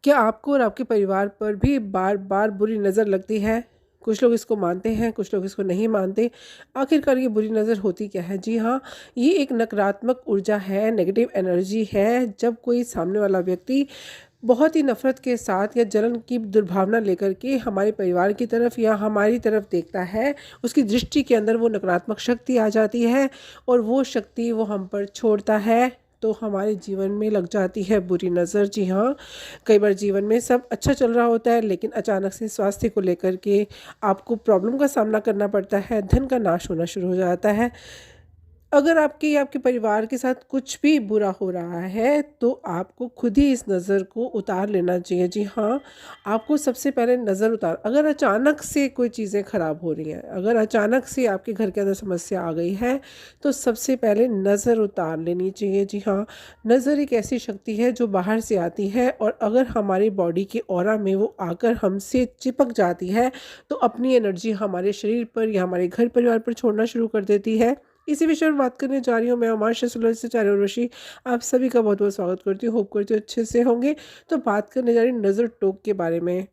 क्या आपको और आपके परिवार पर भी बार-बार बुरी नज़र लगती है? कुछ लोग इसको मानते हैं, कुछ लोग इसको नहीं मानते। आखिरकार ये बुरी नज़र होती क्या है? जी हाँ, ये एक नकारात्मक ऊर्जा है, नेगेटिव एनर्जी है। जब कोई सामने वाला व्यक्ति बहुत ही नफ़रत के साथ या जलन की दुर्भावना लेकर के हमारे परिवार की तरफ या हमारी तरफ देखता है, उसकी दृष्टि के अंदर वो नकारात्मक शक्ति आ जाती है और वो शक्ति वो हम पर छोड़ता है, तो हमारे जीवन में लग जाती है बुरी नज़र। जी हाँ, कई बार जीवन में सब अच्छा चल रहा होता है, लेकिन अचानक से स्वास्थ्य को लेकर के आपको प्रॉब्लम का सामना करना पड़ता है, धन का नाश होना शुरू हो जाता है। अगर आपके या आपके परिवार के साथ कुछ भी बुरा हो रहा है, तो आपको खुद ही इस नज़र को उतार लेना चाहिए। जी हाँ, आपको सबसे पहले नज़र अगर अचानक से कोई चीज़ें ख़राब हो रही हैं, अगर अचानक से आपके घर के अंदर समस्या आ गई है, तो सबसे पहले नज़र उतार लेनी चाहिए। जी हाँ, नज़र एक ऐसी शक्ति है जो बाहर से आती है और अगर हमारी बॉडी के ऑरा में वो आकर हमसे चिपक जाती है, तो अपनी एनर्जी हमारे शरीर पर या हमारे घर परिवार पर छोड़ना शुरू कर देती है। इसी विषय में बात करने जा रही हूँ मैं उमाशा सुलसिचार्य उर्वशी। आप सभी का बहुत बहुत स्वागत करती हूँ। होप करती हूँ अच्छे से होंगे। तो बात करने जा रही हूँ नज़र टोक के बारे में।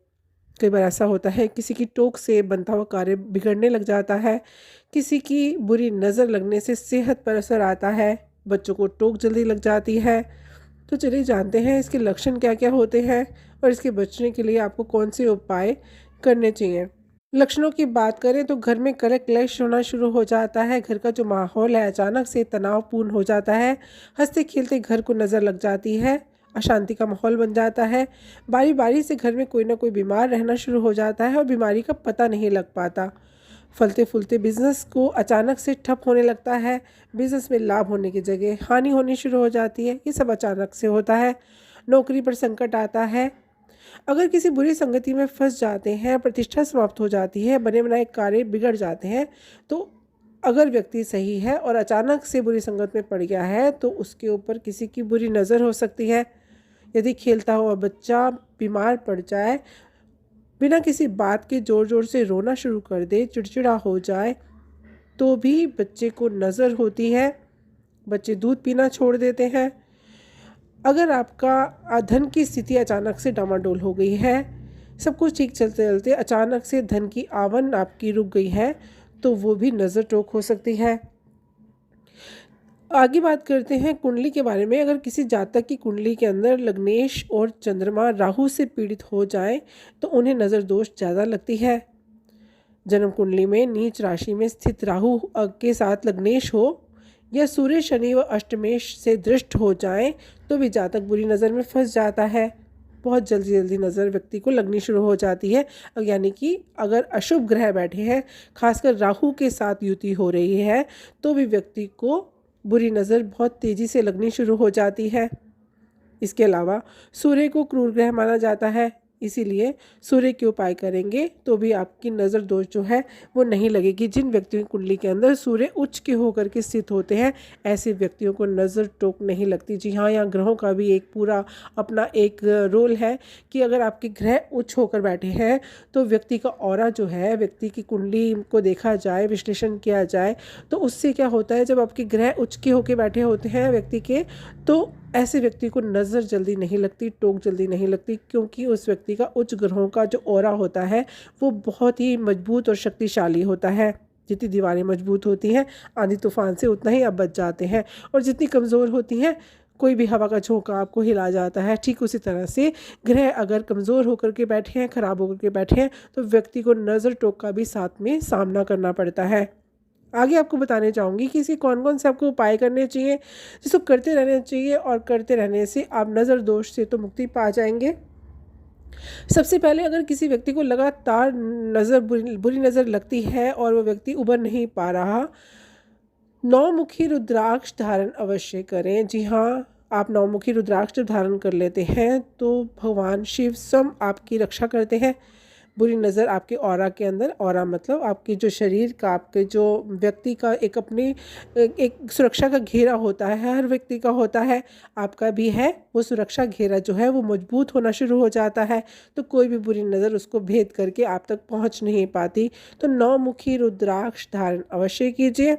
कई बार ऐसा होता है किसी की टोक से बनता हुआ कार्य बिगड़ने लग जाता है, किसी की बुरी नज़र लगने से सेहत पर असर आता है, बच्चों को टोक जल्दी लग जाती है। तो चलिए जानते हैं इसके लक्षण क्या क्या होते हैं और इसके बचने के लिए आपको कौन से उपाय करने चाहिए। लक्षणों की बात करें तो घर में कलह क्लेश होना शुरू हो जाता है। घर का जो माहौल है अचानक से तनावपूर्ण हो जाता है। हंसते खेलते घर को नज़र लग जाती है। अशांति का माहौल बन जाता है। बारी बारी से घर में कोई ना कोई बीमार रहना शुरू हो जाता है और बीमारी का पता नहीं लग पाता। फलते फूलते बिजनेस को अचानक से ठप होने लगता है। बिजनेस में लाभ होने की जगह हानि होनी शुरू हो जाती है। ये सब अचानक से होता है। नौकरी पर संकट आता है। अगर किसी बुरी संगति में फंस जाते हैं, प्रतिष्ठा समाप्त हो जाती है, बने बनाए कार्य बिगड़ जाते हैं, तो अगर व्यक्ति सही है और अचानक से बुरी संगत में पड़ गया है, तो उसके ऊपर किसी की बुरी नज़र हो सकती है। यदि खेलता हुआ बच्चा बीमार पड़ जाए, बिना किसी बात के ज़ोर ज़ोर से रोना शुरू कर दे, चिड़चिड़ा हो जाए, तो भी बच्चे को नज़र होती है। बच्चे दूध पीना छोड़ देते हैं। अगर आपका धन की स्थिति अचानक से डामाडोल हो गई है, सब कुछ ठीक चलते चलते अचानक से धन की आवन आपकी रुक गई है, तो वो भी नज़र टोक हो सकती है। आगे बात करते हैं कुंडली के बारे में। अगर किसी जातक की कुंडली के अंदर लग्नेश और चंद्रमा राहु से पीड़ित हो जाए, तो उन्हें नज़र दोष ज़्यादा लगती है। जन्म कुंडली में नीच राशि में स्थित राहु के साथ लग्नेश हो या सूर्य शनि व अष्टमेश से दृष्ट हो जाएं, तो भी जातक बुरी नज़र में फंस जाता है। बहुत जल्दी जल्दी नज़र व्यक्ति को लगनी शुरू हो जाती है। यानी कि अगर अशुभ ग्रह बैठे हैं, खासकर राहु के साथ युति हो रही है, तो भी व्यक्ति को बुरी नज़र बहुत तेज़ी से लगनी शुरू हो जाती है। इसके अलावा सूर्य को क्रूर ग्रह माना जाता है, इसीलिए सूर्य के उपाय करेंगे तो भी आपकी नज़र दोष जो है वो नहीं लगेगी। जिन व्यक्तियों की कुंडली के अंदर सूर्य उच्च के होकर के स्थित होते हैं, ऐसे व्यक्तियों को नज़र टोक नहीं लगती। जी हाँ, यहाँ ग्रहों का भी एक पूरा अपना एक रोल है कि अगर आपके ग्रह उच्च होकर बैठे हैं, तो व्यक्ति का ऑरा जो है, व्यक्ति की कुंडली को देखा जाए, विश्लेषण किया जाए, तो उससे क्या होता है, जब आपके ग्रह उच्च के होकर बैठे होते हैं व्यक्ति के, तो ऐसे व्यक्ति को नज़र जल्दी नहीं लगती, टोक जल्दी नहीं लगती, क्योंकि उस व्यक्ति का उच्च ग्रहों का जो ऑरा होता है वो बहुत ही मजबूत और शक्तिशाली होता है। जितनी दीवारें मजबूत होती हैं, आंधी तूफान से उतना ही आप बच जाते हैं, और जितनी कमज़ोर होती हैं, कोई भी हवा का झोंका आपको हिला जाता है। ठीक उसी तरह से ग्रह अगर कमज़ोर होकर के बैठे हैं, ख़राब होकर के बैठे हैं, तो व्यक्ति को नज़र टोक का भी साथ में सामना करना पड़ता है। आगे आपको बताने चाहूँगी कि इसके कौन कौन से आपको उपाय करने चाहिए, जिसको करते रहना चाहिए, और करते रहने से आप नज़र दोष से तो मुक्ति पा जाएंगे। सबसे पहले अगर किसी व्यक्ति को लगातार बुरी नज़र लगती है और वो व्यक्ति उबर नहीं पा रहा, नौमुखी रुद्राक्ष धारण अवश्य करें। जी हाँ, आप नौमुखी रुद्राक्ष जब धारण कर लेते हैं, तो भगवान शिव स्वयं आपकी रक्षा करते हैं। बुरी नज़र आपके ऑरा के अंदर, ऑरा मतलब आपके जो शरीर का, आपके जो व्यक्ति का एक अपनी एक सुरक्षा का घेरा होता है, हर व्यक्ति का होता है, आपका भी है। वो सुरक्षा घेरा जो है वो मजबूत होना शुरू हो जाता है, तो कोई भी बुरी नज़र उसको भेद करके आप तक पहुंच नहीं पाती। तो नौमुखी रुद्राक्ष धारण अवश्य कीजिए।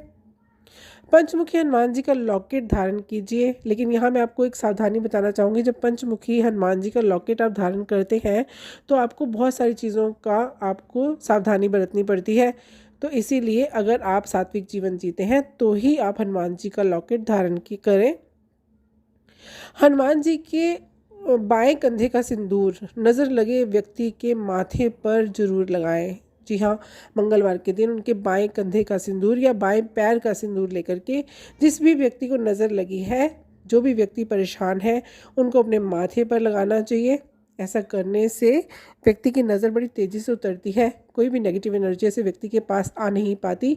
पंचमुखी हनुमान जी का लॉकेट धारण कीजिए। लेकिन यहाँ मैं आपको एक सावधानी बताना चाहूँगी, जब पंचमुखी हनुमान जी का लॉकेट आप धारण करते हैं तो आपको बहुत सारी चीज़ों का आपको सावधानी बरतनी पड़ती है। तो इसीलिए अगर आप सात्विक जीवन जीते हैं तो ही आप हनुमान जी का लॉकेट धारण की करें। हनुमान जी के बाएं कंधे का सिंदूर नज़र लगे व्यक्ति के माथे पर जरूर लगाएं। जी हाँ, मंगलवार के दिन उनके बाएं कंधे का सिंदूर या बाएं पैर का सिंदूर लेकर के जिस भी व्यक्ति को नज़र लगी है, जो भी व्यक्ति परेशान है, उनको अपने माथे पर लगाना चाहिए। ऐसा करने से व्यक्ति की नज़र बड़ी तेज़ी से उतरती है, कोई भी नेगेटिव एनर्जी ऐसे व्यक्ति के पास आ नहीं पाती।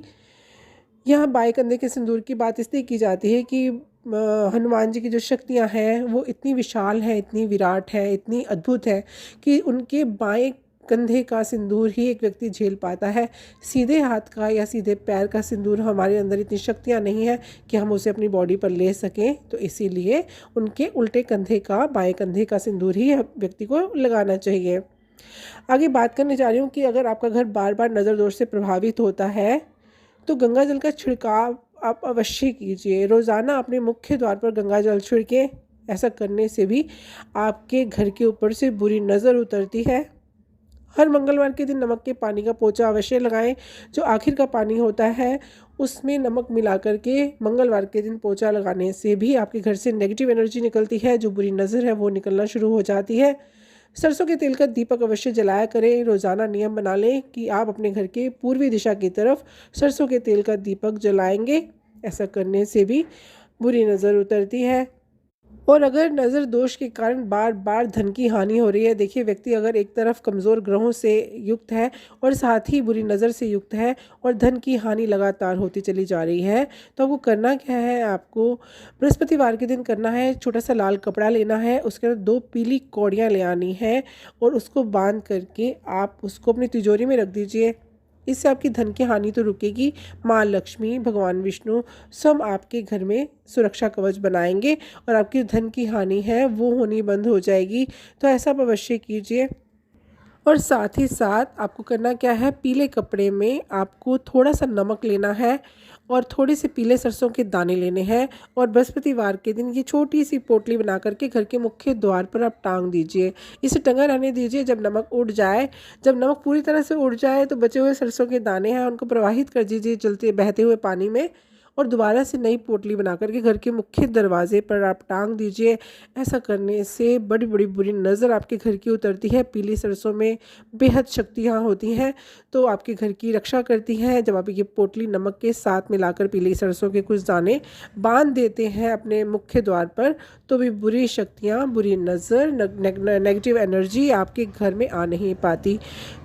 यहाँ बाएं कंधे के सिंदूर की बात इसलिए की जाती है कि हनुमान जी की जो शक्तियाँ हैं वो इतनी विशाल हैं, इतनी विराट है, इतनी अद्भुत है कि उनके बाएं कंधे का सिंदूर ही एक व्यक्ति झेल पाता है। सीधे हाथ का या सीधे पैर का सिंदूर हमारे अंदर इतनी शक्तियाँ नहीं है कि हम उसे अपनी बॉडी पर ले सकें, तो इसीलिए उनके उल्टे कंधे का, बाएं कंधे का सिंदूर ही व्यक्ति को लगाना चाहिए। आगे बात करने जा रही हूँ कि अगर आपका घर बार बार नज़र दोष से प्रभावित होता है तो गंगा जल का छिड़काव आप अवश्य कीजिए। रोज़ाना अपने मुख्य द्वार पर गंगा जल छिड़कें। ऐसा करने से भी आपके घर के ऊपर से बुरी नज़र उतरती है। हर मंगलवार के दिन नमक के पानी का पोंछा अवश्य लगाएं। जो आखिर का पानी होता है उसमें नमक मिला करके मंगलवार के दिन पोंछा लगाने से भी आपके घर से नेगेटिव एनर्जी निकलती है, जो बुरी नज़र है वो निकलना शुरू हो जाती है। सरसों के तेल का दीपक अवश्य जलाया करें। रोज़ाना नियम बना लें कि आप अपने घर के पूर्वी दिशा की तरफ सरसों के तेल का दीपक जलाएंगे। ऐसा करने से भी बुरी नज़र उतरती है। और अगर नज़र दोष के कारण बार बार धन की हानि हो रही है, देखिए व्यक्ति अगर एक तरफ कमज़ोर ग्रहों से युक्त है और साथ ही बुरी नज़र से युक्त है और धन की हानि लगातार होती चली जा रही है, तो वो करना क्या है, आपको बृहस्पतिवार के दिन करना है, छोटा सा लाल कपड़ा लेना है, उसके अंदर 2 पीली कौड़ियाँ ले आनी है और उसको बांध करके आप उसको अपनी तिजोरी में रख दीजिए। इससे आपकी धन की हानि तो रुकेगी, माँ लक्ष्मी, भगवान विष्णु सब आपके घर में सुरक्षा कवच बनाएंगे और आपकी धन की हानि है वो होनी बंद हो जाएगी। तो ऐसा आप अवश्य कीजिए। और साथ ही साथ आपको करना क्या है, पीले कपड़े में आपको थोड़ा सा नमक लेना है और थोड़े से पीले सरसों के दाने लेने हैं और बृहस्पतिवार के दिन ये छोटी सी पोटली बना करके घर के मुख्य द्वार पर आप टांग दीजिए। इसे टंगा रहने दीजिए। जब नमक उड़ जाए, जब नमक पूरी तरह से उड़ जाए तो बचे हुए सरसों के दाने हैं उनको प्रवाहित कर दीजिए चलते बहते हुए पानी में और दोबारा से नई पोटली बना करके घर के मुख्य दरवाजे पर आप टांग दीजिए। ऐसा करने से बड़ी बड़ी बुरी नज़र आपके घर की उतरती है। पीली सरसों में बेहद शक्तियाँ होती हैं, तो आपके घर की रक्षा करती हैं। जब आप ये पोटली नमक के साथ मिलाकर पीली सरसों के कुछ दाने बांध देते हैं अपने मुख्य द्वार पर, तो भी बुरी शक्तियाँ, बुरी नज़र, नेगेटिव एनर्जी आपके घर में आ नहीं पाती।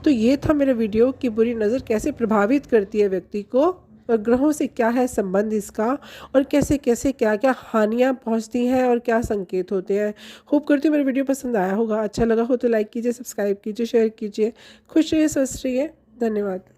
तो ये था मेरा वीडियो कि बुरी नज़र कैसे प्रभावित करती है व्यक्ति को और ग्रहों से क्या है संबंध इसका और कैसे कैसे क्या क्या हानियाँ पहुँचती हैं और क्या संकेत होते हैं। होप करती हूँ मेरा वीडियो पसंद आया होगा। अच्छा लगा हो तो लाइक कीजिए, सब्सक्राइब कीजिए, शेयर कीजिए। खुश रहिए, स्वस्थ रहिए। धन्यवाद।